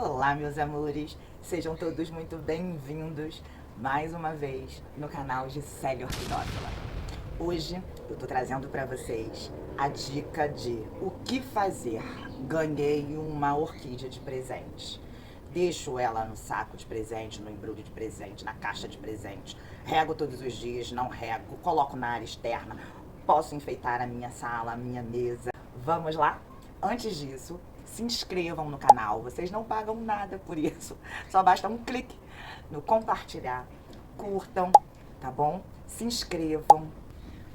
Olá, meus amores, sejam todos muito bem-vindos mais uma vez no canal Gisele Orquidófila. Hoje eu tô trazendo para vocês a dica de o que fazer. Ganhei uma orquídea de presente. Deixo ela no saco de presente, no embrulho de presente, na caixa de presente. Rego todos os dias, não rego, coloco na área externa. Posso enfeitar a minha sala, a minha mesa. Vamos lá? Antes disso, se inscrevam no canal. Vocês não pagam nada por isso. Só basta um clique no compartilhar. Curtam, tá bom? Se inscrevam.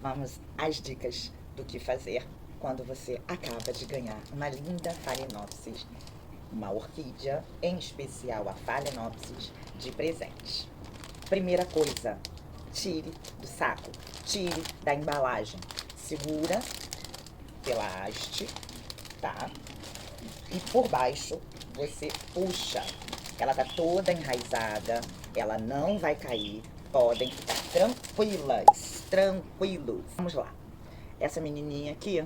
Vamos às dicas do que fazer quando você acaba de ganhar uma linda Phalaenopsis, uma orquídea, em especial a Phalaenopsis, de presente. Primeira coisa, tire do saco, tire da embalagem. Segura pela haste, tá? E por baixo você puxa. Ela tá toda enraizada, ela não vai cair. Podem ficar tranquilas, tranquilos. Vamos lá. Essa menininha aqui,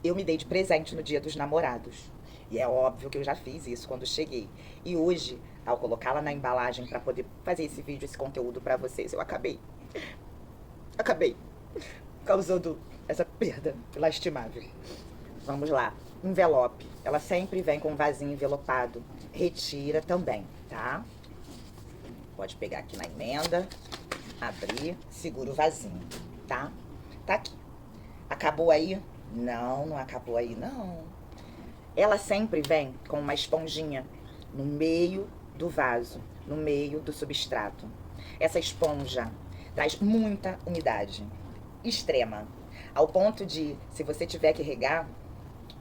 eu me dei de presente no Dia dos Namorados. E é óbvio que eu já fiz isso quando cheguei. E hoje, ao colocá-la na embalagem para poder fazer esse vídeo, esse conteúdo para vocês, eu acabei causando essa perda lastimável. Vamos lá. Envelope. Ela sempre vem com um vasinho envelopado. Retira também, tá? Pode pegar aqui na emenda, abrir, segura o vasinho, tá? Tá aqui. Acabou aí? Não, não acabou aí, não. Ela sempre vem com uma esponjinha no meio do vaso, no meio do substrato. Essa esponja traz muita umidade, extrema, ao ponto de, se você tiver que regar,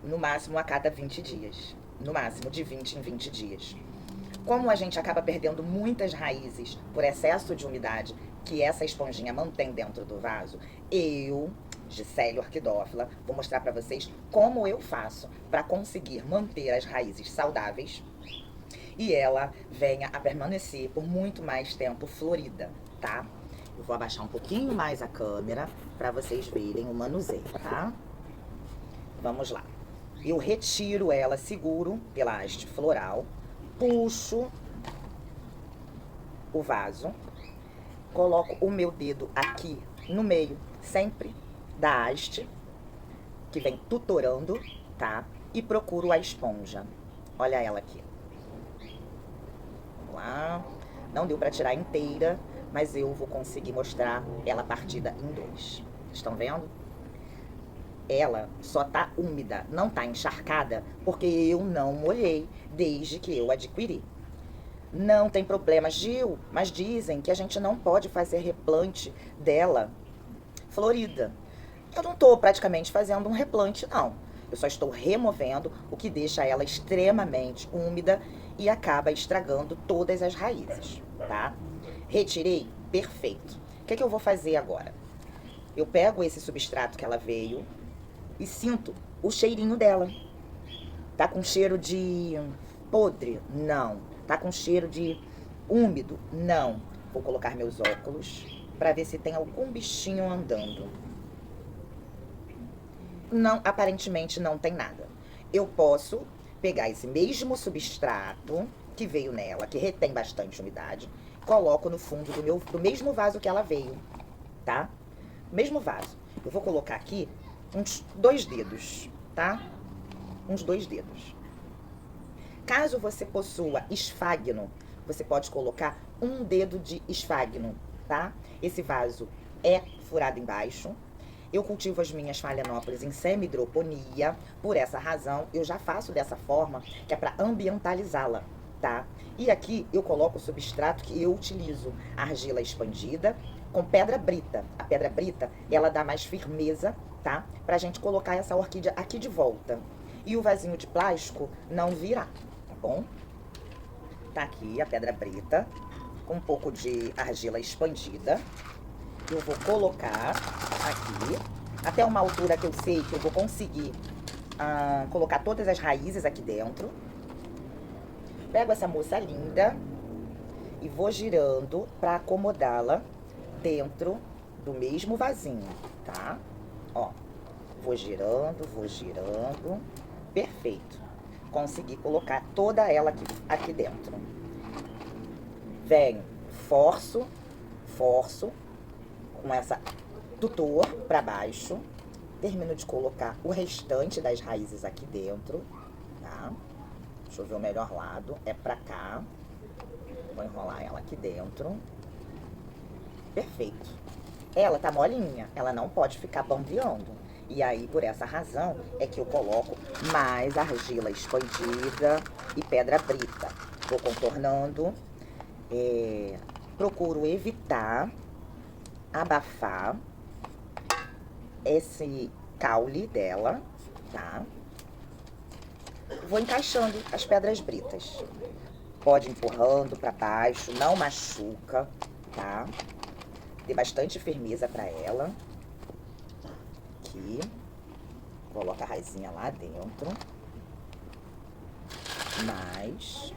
no máximo a cada 20 dias. No máximo, de 20 em 20 dias. Como a gente acaba perdendo muitas raízes por excesso de umidade que essa esponjinha mantém dentro do vaso, eu, Gisele Orquidófila, vou mostrar para vocês como eu faço para conseguir manter as raízes saudáveis e ela venha a permanecer por muito mais tempo florida, tá? Eu vou abaixar um pouquinho mais a câmera para vocês verem o manuseio, tá? Vamos lá. Eu retiro ela, seguro pela haste floral, puxo o vaso, coloco o meu dedo aqui no meio, sempre da haste, que vem tutorando, tá? E procuro a esponja. Olha ela aqui. Vamos lá. Não deu pra tirar inteira, mas eu vou conseguir mostrar ela partida em dois. Estão vendo? Ela só tá úmida, não tá encharcada, porque eu não molhei desde que eu adquiri. Não tem problema, Gil, mas dizem que a gente não pode fazer replante dela florida. Eu não tô praticamente fazendo um replante, não. Eu só estou removendo o que deixa ela extremamente úmida e acaba estragando todas as raízes, tá? Retirei? Perfeito. O que eu vou fazer agora? Eu pego esse substrato que ela veio e sinto o cheirinho dela. Tá com cheiro de podre? Não. Tá com cheiro de úmido? Não. Vou colocar meus óculos para ver se tem algum bichinho andando. Não, aparentemente não tem nada. Eu posso pegar esse mesmo substrato que veio nela, que retém bastante umidade, coloco no fundo do mesmo vaso que ela veio, tá? Mesmo vaso. Eu vou colocar aqui uns 2 dedos, tá? Uns 2 dedos. Caso você possua esfagno, você pode colocar 1 dedo de esfagno, tá? Esse vaso é furado embaixo. Eu cultivo as minhas Phalaenopsis em semi-hidroponia. Por essa razão, eu já faço dessa forma, que é para ambientalizá-la, tá? E aqui eu coloco o substrato que eu utilizo, argila expandida com pedra brita. A pedra brita, ela dá mais firmeza, tá? Pra gente colocar essa orquídea aqui de volta. E o vasinho de plástico não virá, tá bom? Tá aqui a pedra brita, com um pouco de argila expandida. Eu vou colocar aqui, até uma altura que eu sei que eu vou conseguir colocar todas as raízes aqui dentro. Pego essa moça linda e vou girando para acomodá-la dentro do mesmo vasinho, tá? Ó, vou girando, perfeito. conseguir colocar toda ela aqui dentro. Venho, forço com essa tutor para baixo. Termino de colocar o restante das raízes aqui dentro, tá? Deixa eu ver o melhor lado, é pra cá. Vou enrolar ela aqui dentro. Perfeito. Ela tá molinha, ela não pode ficar bambeando. E aí, por essa razão, é que eu coloco mais argila expandida e pedra brita. Vou contornando. Procuro evitar abafar esse caule dela, tá? Vou encaixando as pedras britas. Pode ir empurrando para baixo, não machuca, tá? Dê bastante firmeza para ela. Aqui. Coloca a raizinha lá dentro. Mas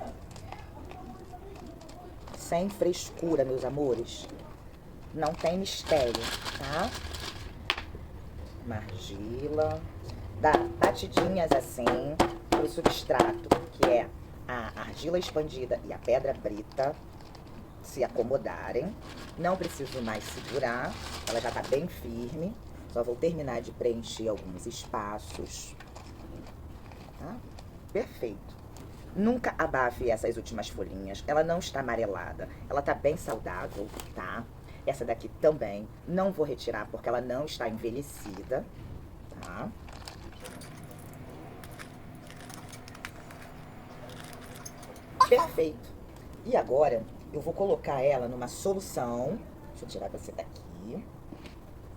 sem frescura, meus amores. Não tem mistério, tá? Uma argila. Dá batidinhas assim no substrato, que é a argila expandida e a pedra brita, se acomodarem. Não preciso mais segurar, ela já tá bem firme. Só vou terminar de preencher alguns espaços. Tá? Perfeito. Nunca abafe essas últimas folhinhas. Ela não está amarelada. Ela tá bem saudável, tá? Essa daqui também não vou retirar porque ela não está envelhecida, tá? Perfeito. E agora eu vou colocar ela numa solução, deixa eu tirar você daqui,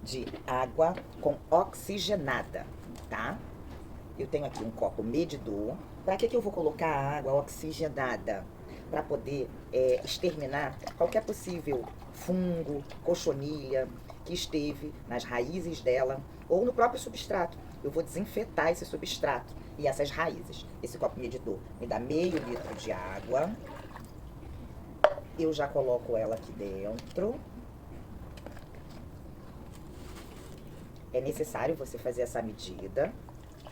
de água com oxigenada, tá? Eu tenho aqui um copo medidor. Para que eu vou colocar a água oxigenada? Para poder exterminar qualquer possível fungo, cochonilha que esteve nas raízes dela ou no próprio substrato. Eu vou desinfetar esse substrato e essas raízes. Esse copo medidor me dá meio litro de água. Eu já coloco ela aqui dentro. É necessário você fazer essa medida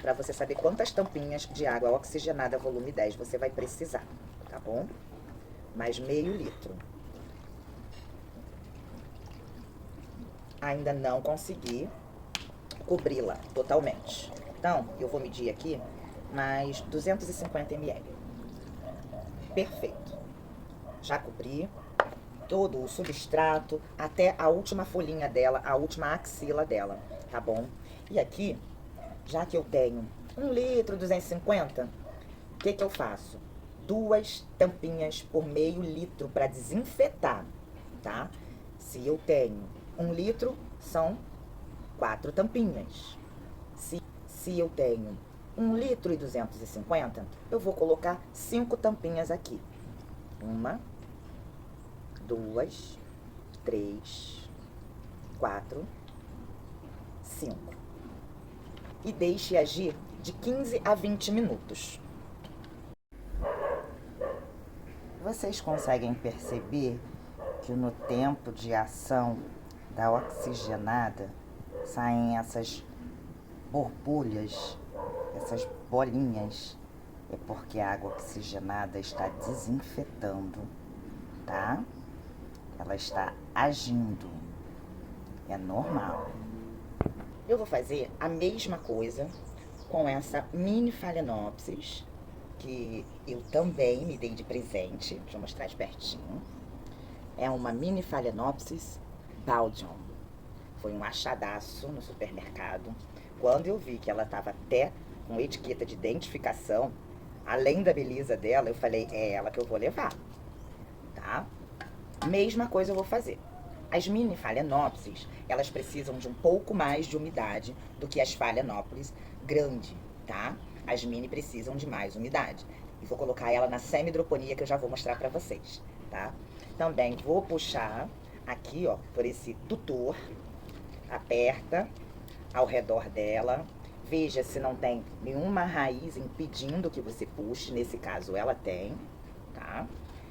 para você saber quantas tampinhas de água oxigenada volume 10 você vai precisar, tá bom? Mais meio litro. Ainda não consegui cobri-la totalmente. Então, eu vou medir aqui mais 250 ml. Perfeito. Já cobri todo o substrato até a última folhinha dela, a última axila dela, tá bom? E aqui, já que eu tenho 1 litro 250, o que eu faço? 2 tampinhas por meio litro para desinfetar, tá? Se eu tenho 1 litro, são 4 tampinhas. Se eu tenho 1 litro e 250, eu vou colocar 5 tampinhas aqui. 1, 2, 3, 4, 5. E deixe agir de 15 a 20 minutos. Vocês conseguem perceber que no tempo de ação da oxigenada saem essas borbulhas, essas bolinhas? É porque a água oxigenada está desinfetando, tá? Ela está agindo. É normal. Eu vou fazer a mesma coisa com essa mini Phalaenopsis, que eu também me dei de presente. Deixa eu mostrar de pertinho. É uma mini Phalaenopsis Belgium. Foi um achadaço no supermercado. Quando eu vi que ela estava até com etiqueta de identificação, além da beleza dela, eu falei, é ela que eu vou levar, tá? Mesma coisa eu vou fazer. As mini Phalaenopsis, elas precisam de um pouco mais de umidade do que as Phalaenopsis grande, tá? As mini precisam de mais umidade. E vou colocar ela na semi-hidroponia, que eu já vou mostrar pra vocês, tá? Também vou puxar aqui, ó, por esse tutor. Aperta ao redor dela. Veja se não tem nenhuma raiz impedindo que você puxe. Nesse caso, ela tem, tá?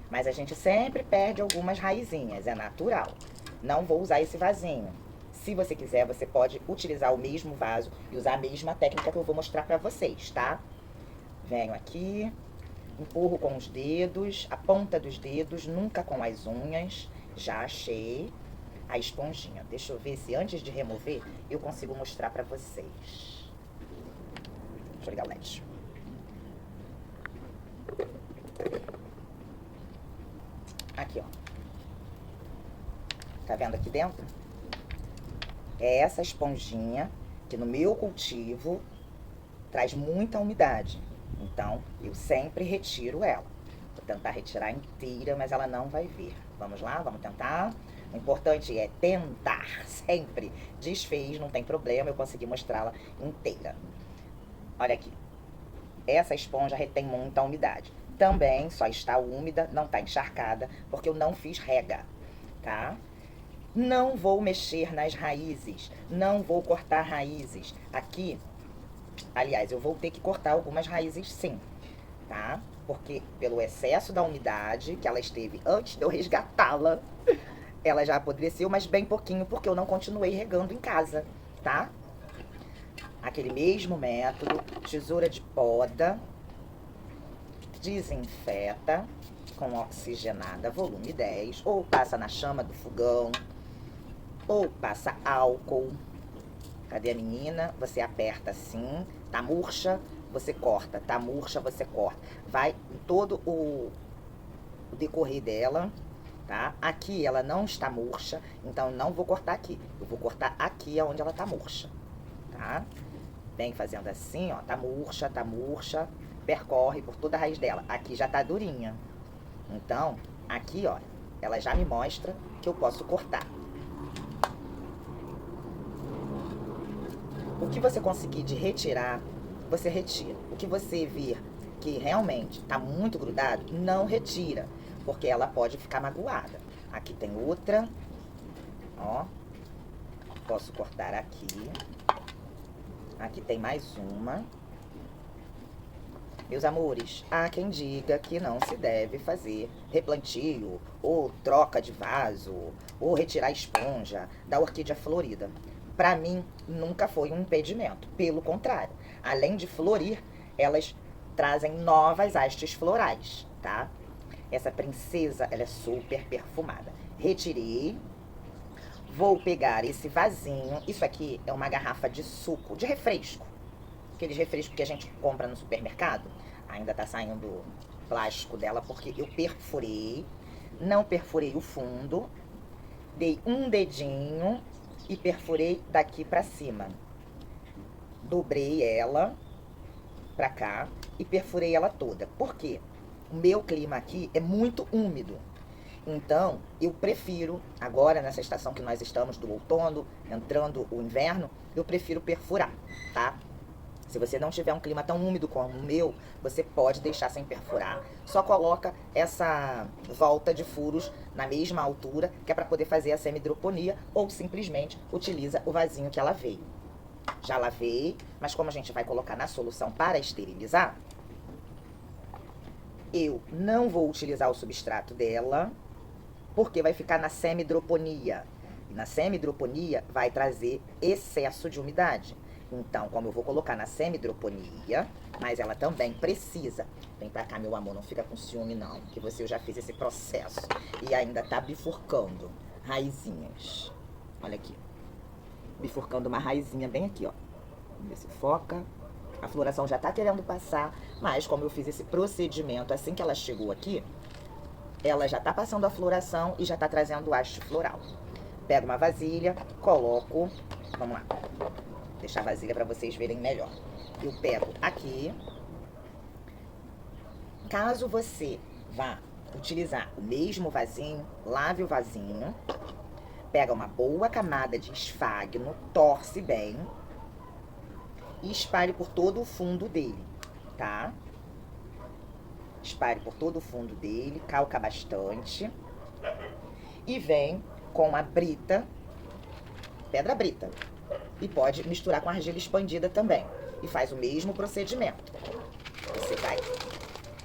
Mas a gente sempre perde algumas raizinhas, é natural. Não vou usar esse vasinho. Se você quiser, você pode utilizar o mesmo vaso e usar a mesma técnica que eu vou mostrar pra vocês, tá? Venho aqui, empurro com os dedos, a ponta dos dedos, nunca com as unhas. Já achei a esponjinha. Deixa eu ver se antes de remover eu consigo mostrar pra vocês. Deixa eu ligar o LED. Aqui, ó. Tá vendo aqui dentro? É essa esponjinha que no meu cultivo traz muita umidade. Então, eu sempre retiro ela. Vou tentar retirar inteira, mas ela não vai vir. Vamos lá? Vamos tentar? O importante é tentar sempre. Desfez, não tem problema, eu consegui mostrá-la inteira. Olha aqui. Essa esponja retém muita umidade. Também só está úmida, não está encharcada, porque eu não fiz rega, tá? Não vou mexer nas raízes, não vou cortar raízes. Aqui, aliás, eu vou ter que cortar algumas raízes sim, tá? Porque pelo excesso da umidade que ela esteve antes de eu resgatá-la, ela já apodreceu, mas bem pouquinho, porque eu não continuei regando em casa, tá? Aquele mesmo método, tesoura de poda, desinfeta com oxigenada volume 10, ou passa na chama do fogão, ou passa álcool. Cadê a menina? Você aperta assim, tá murcha, você corta, tá murcha, você corta. Vai em todo o decorrer dela, tá? Aqui ela não está murcha, então não vou cortar aqui. Eu vou cortar aqui onde ela tá murcha, tá? Vem fazendo assim, ó, tá murcha, percorre por toda a raiz dela. Aqui já tá durinha. Então, aqui, ó, ela já me mostra que eu posso cortar. O que você conseguir de retirar, você retira. O que você vir que realmente tá muito grudado, não retira, porque ela pode ficar magoada. Aqui tem outra, ó. Posso cortar aqui. Aqui tem mais uma. Meus amores, há quem diga que não se deve fazer replantio, ou troca de vaso, ou retirar a esponja da orquídea florida. Para mim, nunca foi um impedimento. Pelo contrário, além de florir, elas trazem novas hastes florais, tá? Essa princesa, ela é super perfumada. Retirei. Vou pegar esse vasinho. Isso aqui é uma garrafa de suco, de refresco. Aqueles refrescos que a gente compra no supermercado. Ainda tá saindo plástico dela porque eu perfurei. Não perfurei o fundo. Dei um dedinho e perfurei daqui pra cima. Dobrei ela pra cá e perfurei ela toda. Por quê? O meu clima aqui é muito úmido. Então, eu prefiro, agora nessa estação que nós estamos, do outono, entrando o inverno, eu prefiro perfurar, tá? Se você não tiver um clima tão úmido como o meu, você pode deixar sem perfurar. Só coloca essa volta de furos na mesma altura, que é para poder fazer a semi-hidroponia, ou simplesmente utiliza o vasinho que ela veio. Já lavei, mas como a gente vai colocar na solução para esterilizar, eu não vou utilizar o substrato dela, porque vai ficar na semi-hidroponia. E na semi-hidroponia vai trazer excesso de umidade. Então, como eu vou colocar na semi-hidroponia, mas ela também precisa. Vem pra cá, meu amor, não fica com ciúme não, que você eu já fiz esse processo. E ainda tá bifurcando raizinhas. Olha aqui. Bifurcando uma raizinha bem aqui, ó. Vamos ver se foca. A floração já tá querendo passar, mas como eu fiz esse procedimento assim que ela chegou aqui, ela já tá passando a floração e já tá trazendo haste floral. Pego uma vasilha, coloco, vamos lá, deixar a vasilha para vocês verem melhor. Eu pego aqui, caso você vá utilizar o mesmo vasinho, lave o vasinho, pega uma boa camada de esfagno, torce bem e espalhe por todo o fundo dele, tá? Espalhe por todo o fundo dele, calca bastante. E vem com a brita, pedra brita. E pode misturar com argila expandida também. E faz o mesmo procedimento. Você vai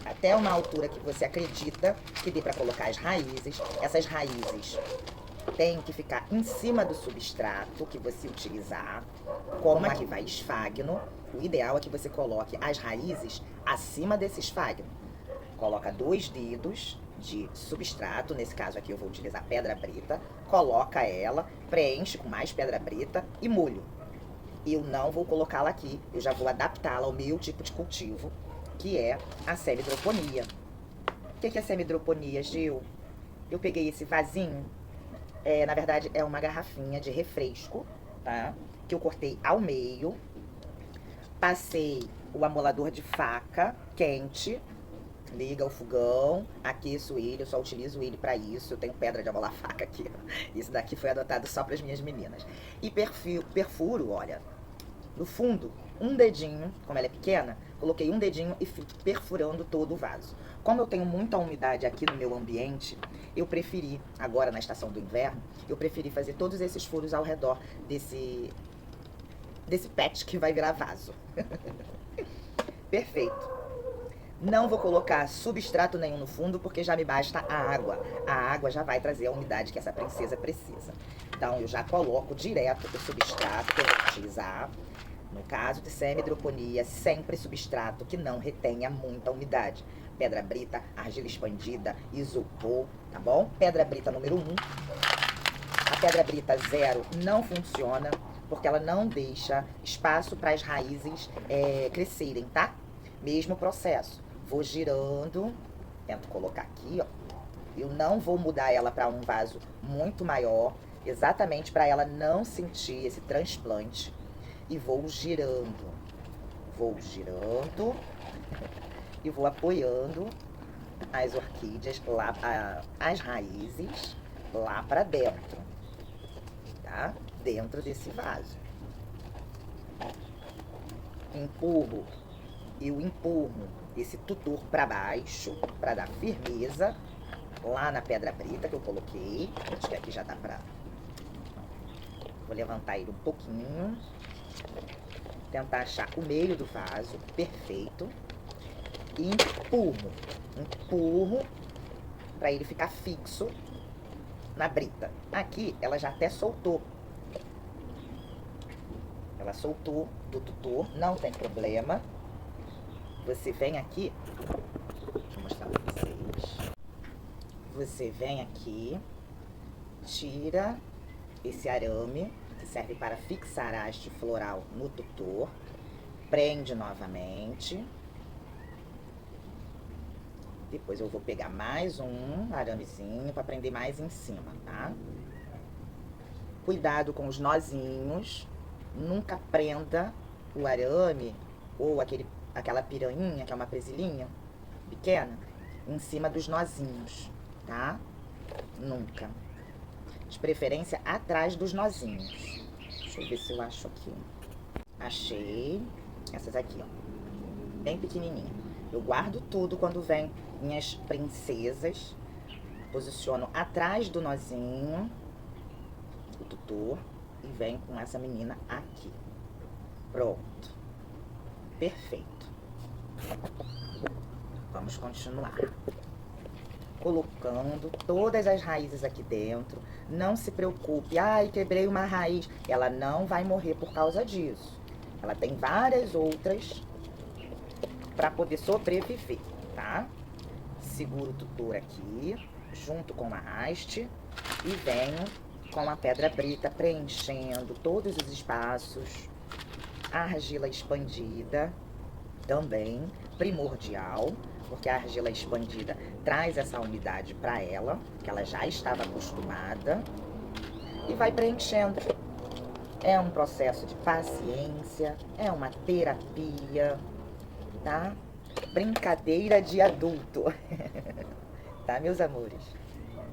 até uma altura que você acredita que dê para colocar as raízes. Essas raízes tem que ficar em cima do substrato que você utilizar. Como aqui vai esfagno, o ideal é que você coloque as raízes acima desse esfagno. Coloca 2 dedos de substrato, nesse caso aqui eu vou utilizar pedra brita, coloca ela, preenche com mais pedra brita e molho. Eu não vou colocá-la aqui, eu já vou adaptá-la ao meu tipo de cultivo, que é a semi-hidroponia. O que é semi-hidroponia, Gil? Eu peguei esse vasinho, na verdade é uma garrafinha de refresco, tá? Que eu cortei ao meio, passei o amolador de faca quente, liga o fogão, aqueço ele, eu só utilizo ele para isso, eu tenho pedra de amolar faca aqui, isso daqui foi adotado só para as minhas meninas. E perfuro, olha, no fundo, um dedinho, como ela é pequena, coloquei um dedinho e fui perfurando todo o vaso. Como eu tenho muita umidade aqui no meu ambiente, eu preferi, agora na estação do inverno, eu preferi fazer todos esses furos ao redor desse pet que vai virar vaso. Perfeito. Não vou colocar substrato nenhum no fundo, porque já me basta a água. A água já vai trazer a umidade que essa princesa precisa. Então, eu já coloco direto o substrato que eu vou utilizar. No caso de semi-hidroponia, sempre substrato que não retenha muita umidade. Pedra brita, argila expandida, isopor, tá bom? Pedra brita número 1. A pedra brita 0 não funciona, porque ela não deixa espaço para as raízes crescerem, tá? Mesmo processo. Vou girando, tento colocar aqui, ó. Eu não vou mudar ela para um vaso muito maior, exatamente para ela não sentir esse transplante. E vou girando e vou apoiando as orquídeas lá, as raízes lá para dentro, tá? Dentro desse vaso. Eu empurro esse tutor para baixo, para dar firmeza, lá na pedra brita que eu coloquei. Acho que aqui já dá pra... Vou levantar ele um pouquinho. Tentar achar o meio do vaso, perfeito. E empurro para ele ficar fixo na brita. Aqui ela já até soltou. Ela soltou do tutor, não tem problema. Você vem aqui, deixa eu mostrar pra vocês. Você vem aqui, tira esse arame, que serve para fixar a haste floral no tutor, prende novamente. Depois eu vou pegar mais um aramezinho para prender mais em cima, tá? Cuidado com os nozinhos, nunca prenda o arame ou aquela piranha, que é uma presilhinha pequena, em cima dos nozinhos, tá? Nunca. De preferência atrás dos nozinhos. Deixa eu ver se eu acho aqui. Achei. Essas aqui, ó. Bem pequenininha. Eu guardo tudo quando vem minhas princesas. Posiciono atrás do nozinho, o tutor, e venho com essa menina aqui. Pronto. Perfeito. Vamos continuar. Colocando todas as raízes aqui dentro. Não se preocupe. Ai, quebrei uma raiz. Ela não vai morrer por causa disso. Ela tem várias outras para poder sobreviver, tá? Seguro o tutor aqui, junto com a haste, e venho com a pedra brita preenchendo todos os espaços. A argila expandida também, primordial, porque a argila expandida traz essa umidade para ela, que ela já estava acostumada, e vai preenchendo. É um processo de paciência, é uma terapia, tá? Brincadeira de adulto. Tá, meus amores?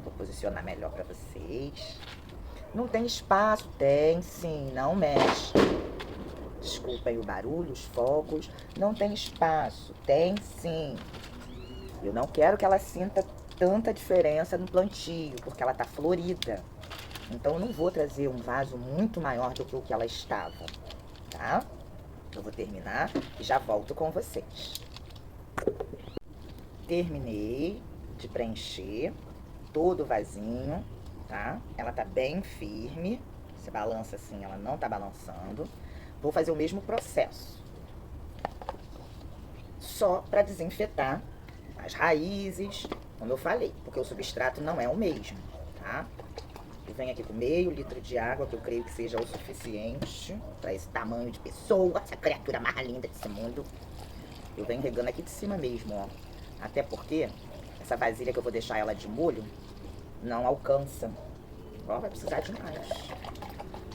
Vou posicionar melhor para vocês. Não tem espaço? Tem sim, não mexe. Desculpem o barulho, os fogos. Não tem espaço? Tem sim. Eu não quero que ela sinta tanta diferença no plantio, porque ela tá florida. Então eu não vou trazer um vaso muito maior do que o que ela estava, tá? Eu vou terminar e já volto com vocês. Terminei de preencher todo o vasinho. tá? Ela tá bem firme. Você balança assim, ela não tá balançando. Vou fazer o mesmo processo. Só para desinfetar as raízes, como eu falei, porque o substrato não é o mesmo, tá? Eu venho aqui com meio litro de água, que eu creio que seja o suficiente para esse tamanho de pessoa, essa criatura mais linda desse mundo. Eu venho regando aqui de cima mesmo, ó. Até porque essa vasilha que eu vou deixar ela de molho não alcança. Ó, vai precisar de mais.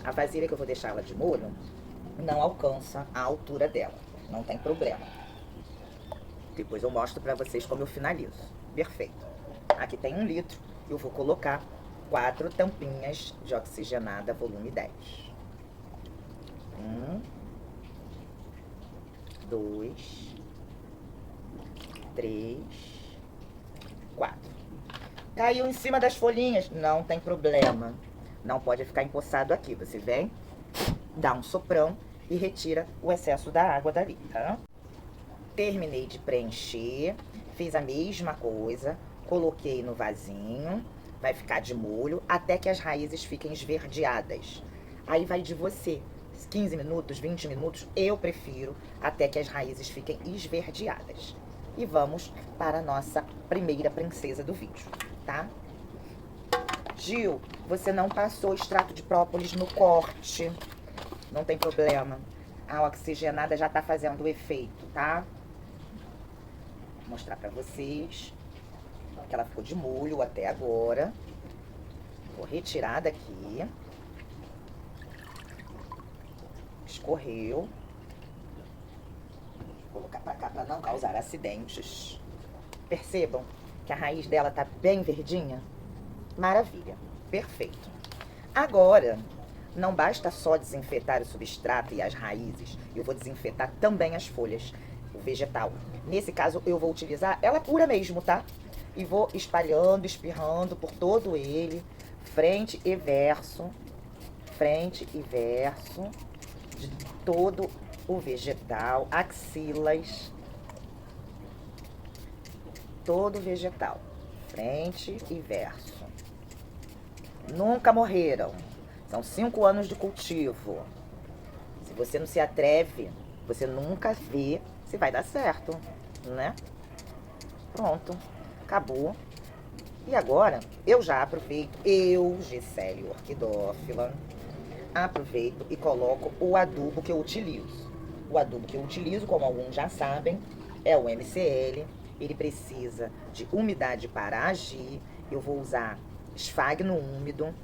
A vasilha que eu vou deixar ela de molho não alcança a altura dela. Não tem problema. Depois eu mostro pra vocês como eu finalizo. Perfeito. Aqui tem 1 litro. Eu vou colocar 4 tampinhas de oxigenada volume 10. 1, 2, 3, 4. Caiu em cima das folhinhas, não tem problema. Não pode ficar empoçado aqui. Você vem, dá um soprão e retira o excesso da água dali, tá? Terminei de preencher, fiz a mesma coisa, coloquei no vasinho, vai ficar de molho até que as raízes fiquem esverdeadas. Aí vai de você, 15 minutos, 20 minutos, eu prefiro até que as raízes fiquem esverdeadas. E vamos para a nossa primeira princesa do vídeo, tá? Gil, você não passou extrato de própolis no corte, não tem problema. A oxigenada já tá fazendo o efeito, tá? Vou mostrar pra vocês que ela ficou de molho até agora. Vou retirar daqui. Escorreu. Vou colocar pra cá pra não causar acidentes. Percebam que a raiz dela tá bem verdinha? Maravilha, perfeito. Agora, não basta só desinfetar o substrato e as raízes. Eu vou desinfetar também as folhas, o vegetal. Nesse caso, eu vou utilizar ela pura mesmo, tá? E vou espalhando, espirrando por todo ele, frente e verso, de todo o vegetal, axilas, todo o vegetal, frente e verso. Nunca morreram. São 5 anos de cultivo. Se você não se atreve, você nunca vê se vai dar certo, né? Pronto, acabou. E agora, eu já aproveito, Gisele Orquidófila, aproveito e coloco o adubo que eu utilizo. O adubo que eu utilizo, como alguns já sabem, é o MCL. Ele precisa de umidade para agir. Eu vou usar esfagno úmido,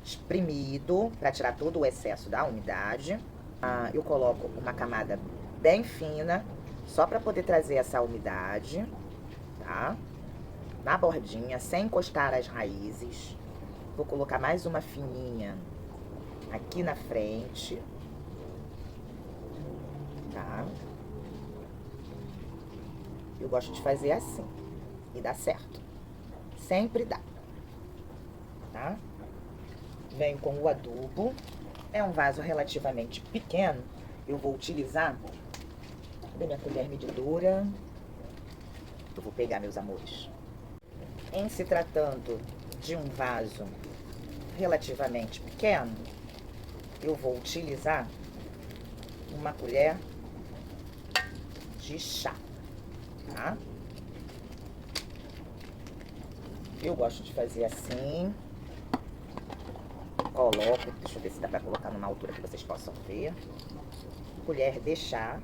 espremido, para tirar todo o excesso da umidade. Eu coloco uma camada bem fina, só para poder trazer essa umidade, tá? Na bordinha, sem encostar as raízes. Vou colocar mais uma fininha aqui na frente, tá? Eu gosto de fazer assim, e dá certo. Sempre dá, tá? Venho com o adubo. É um vaso relativamente pequeno. Eu vou utilizar da minha colher medidora. Eu vou pegar, meus amores. Em se tratando de um vaso relativamente pequeno, eu vou utilizar uma colher de chá, tá? Eu gosto de fazer assim. Coloco, deixa eu ver se dá pra colocar numa altura que vocês possam ver. Colher de chá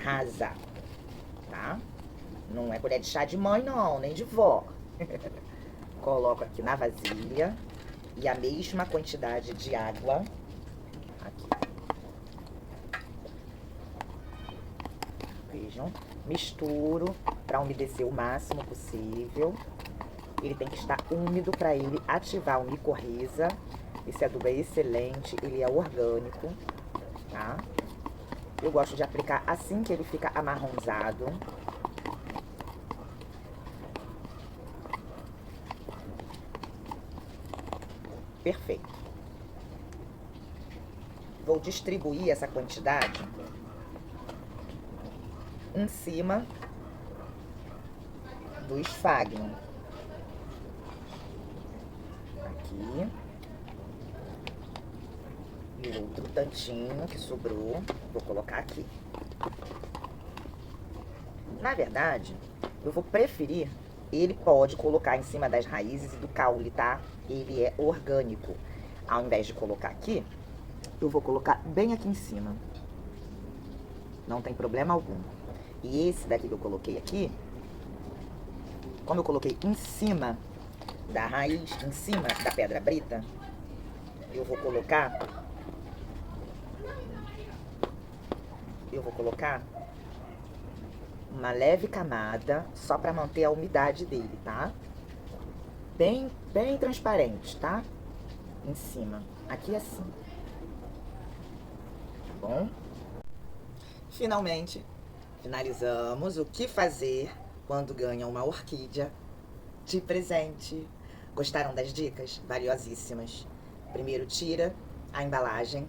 rasa, tá? Não é colher de chá de mãe, não, nem de vó. Coloco aqui na vasilha e a mesma quantidade de água aqui. Vejam, misturo para umedecer o máximo possível. Ele tem que estar úmido para ele ativar o micorriza. Esse adubo é excelente, ele é orgânico, tá? Eu gosto de aplicar assim que ele fica amarronzado. Perfeito. Vou distribuir essa quantidade em cima do esfagno. aqui. E o outro tantinho que sobrou, vou colocar aqui. Na verdade, eu vou preferir, ele pode colocar em cima das raízes e do caule, tá? Ele é orgânico. Ao invés de colocar aqui, eu vou colocar bem aqui em cima. Não tem problema algum. E esse daqui que eu coloquei aqui, como eu coloquei em cima da raiz, em cima da pedra brita, eu vou colocar uma leve camada, só para manter a umidade dele, tá? Bem transparente, tá? Em cima, aqui assim. Tá bom? Finalmente, finalizamos o que fazer quando ganha uma orquídea de presente. Gostaram das dicas? Valiosíssimas. Primeiro, tira a embalagem,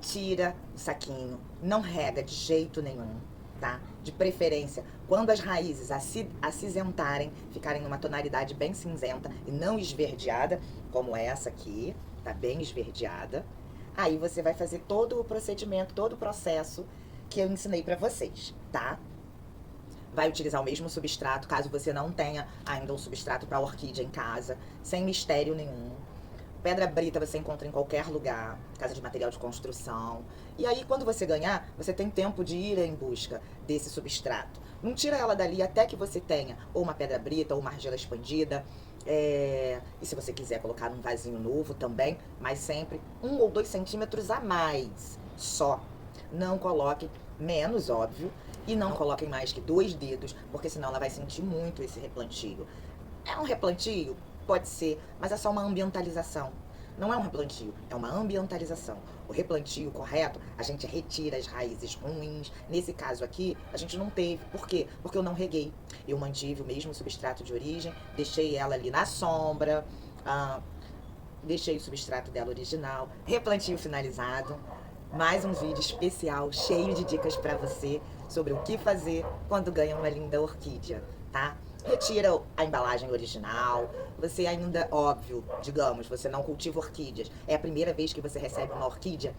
tira o saquinho, não rega de jeito nenhum, tá? De preferência, quando as raízes acinzentarem, ficarem numa tonalidade bem cinzenta e não esverdeada, como essa aqui, tá bem esverdeada, aí você vai fazer todo o procedimento, todo o processo que eu ensinei pra vocês, tá? Vai utilizar o mesmo substrato, caso você não tenha ainda um substrato para orquídea em casa, sem mistério nenhum. Pedra brita você encontra em qualquer lugar, casa de material de construção. E aí, quando você ganhar, você tem tempo de ir em busca desse substrato. Não tira ela dali até que você tenha ou uma pedra brita ou uma argila expandida. E se você quiser colocar num vasinho novo também, mas sempre 1 ou 2 centímetros a mais só. Não coloque menos, óbvio, e não coloquem mais que 2 dedos, porque senão ela vai sentir muito esse replantio. É um replantio? Pode ser, mas é só uma ambientalização. Não é um replantio, é uma ambientalização. O replantio correto, a gente retira as raízes ruins. Nesse caso aqui, a gente não teve. Por quê? Porque eu não reguei. Eu mantive o mesmo substrato de origem, deixei ela ali na sombra, deixei o substrato dela original, replantio finalizado. Mais um vídeo especial, cheio de dicas para você sobre o que fazer quando ganha uma linda orquídea, tá? Retira a embalagem original. Você ainda, óbvio, digamos, você não cultiva orquídeas. É a primeira vez que você recebe uma orquídea.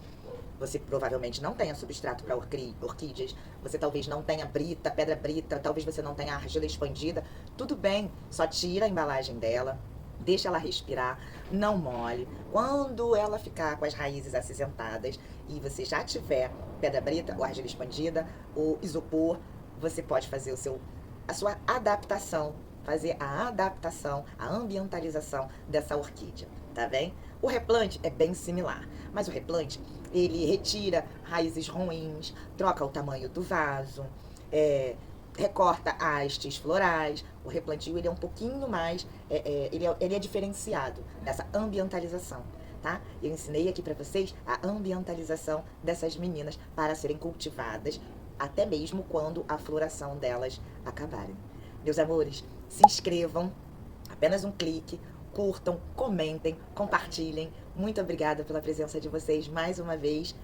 Você provavelmente não tenha substrato para orquídeas. Você talvez não tenha brita, pedra brita. Talvez você não tenha argila expandida. Tudo bem, só tira a embalagem dela. Deixa ela respirar, não molhe. Quando ela ficar com as raízes acinzentadas e você já tiver pedra brita ou argila expandida ou isopor, você pode fazer a sua adaptação, fazer a adaptação, a ambientalização dessa orquídea, tá bem? O replante é bem similar, mas o replante, ele retira raízes ruins, troca o tamanho do vaso, recorta hastes florais. O replantio, ele é um pouquinho mais, ele é diferenciado dessa ambientalização, tá? Eu ensinei aqui pra vocês a ambientalização dessas meninas para serem cultivadas até mesmo quando a floração delas acabarem. Meus amores, se inscrevam, apenas um clique, curtam, comentem, compartilhem. Muito obrigada pela presença de vocês mais uma vez.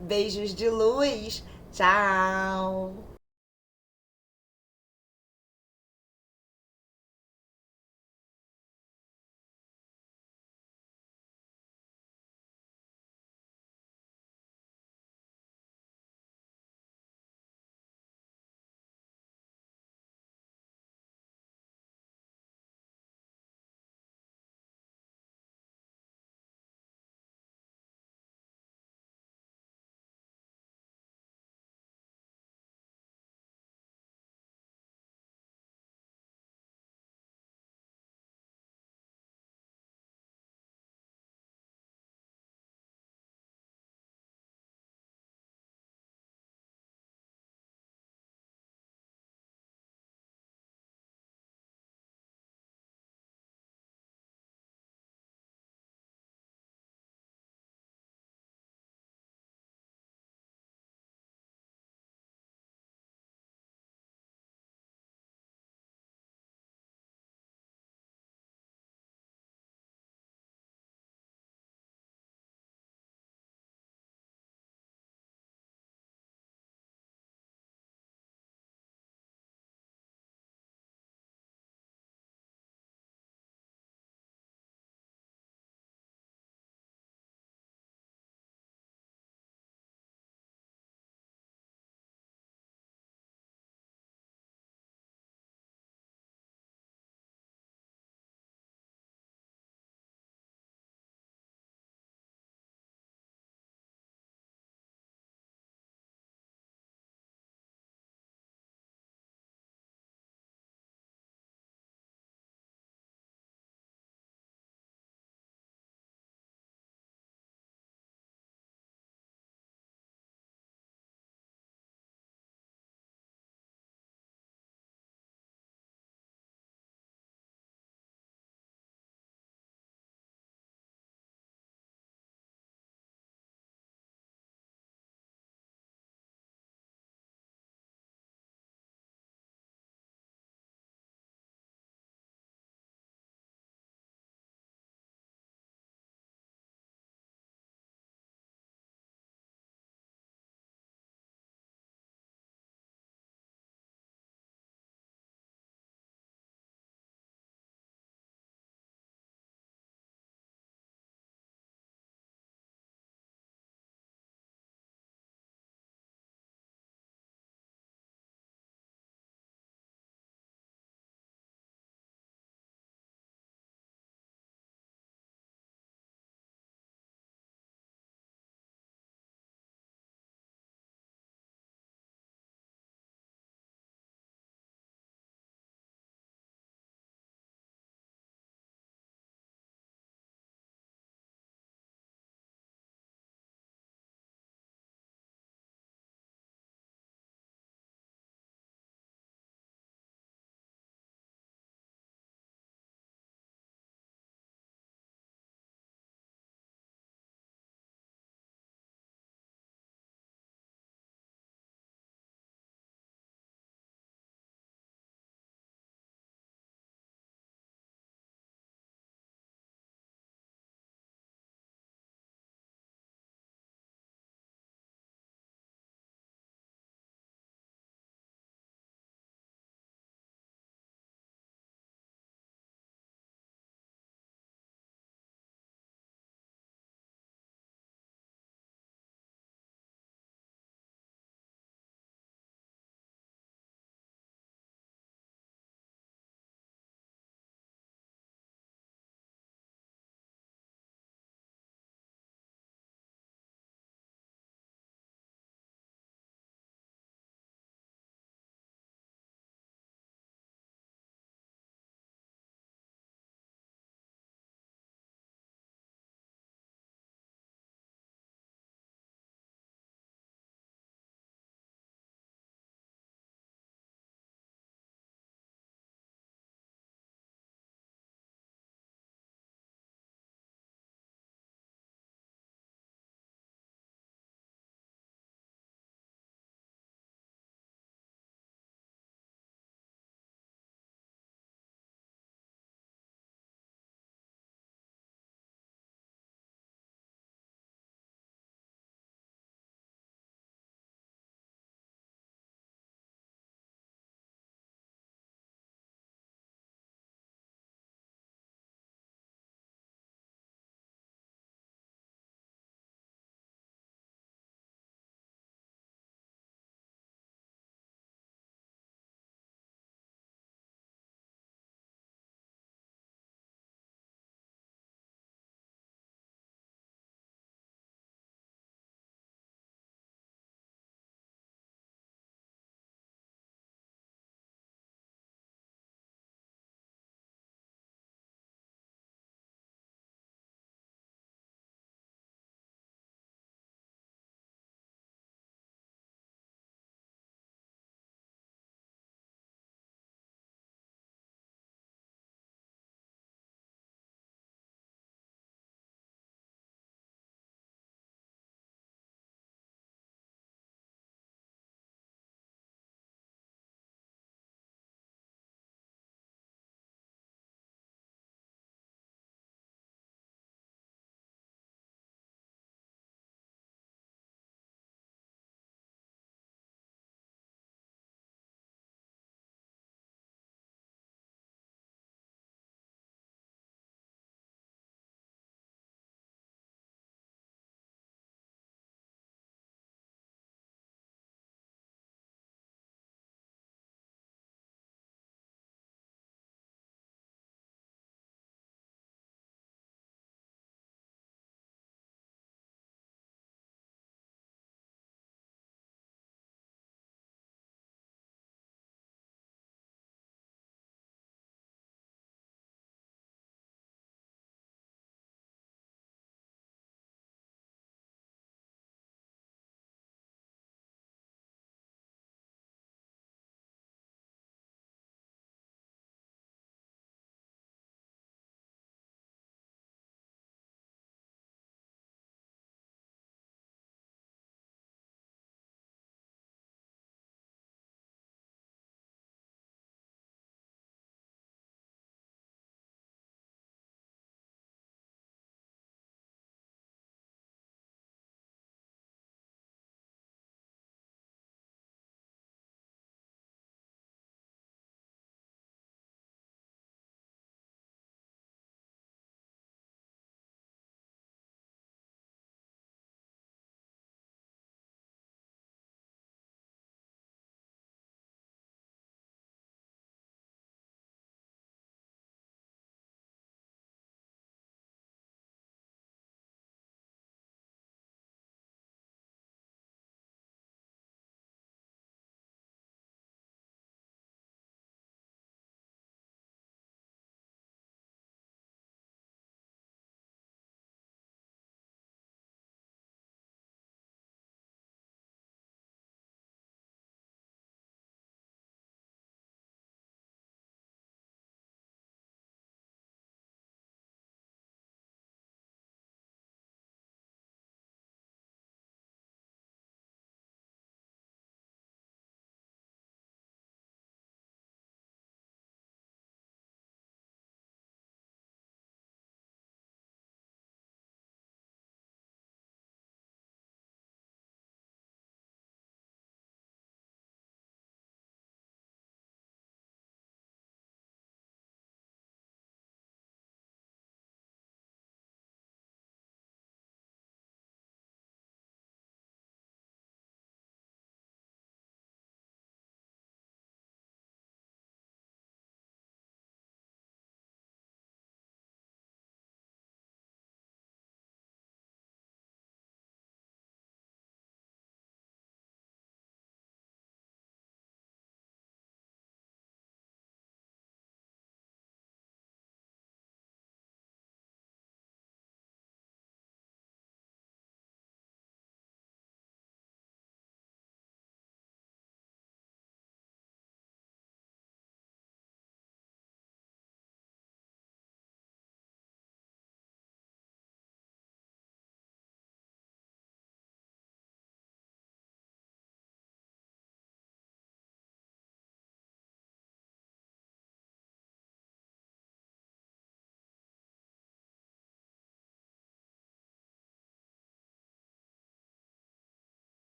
Beijos de luz. Tchau!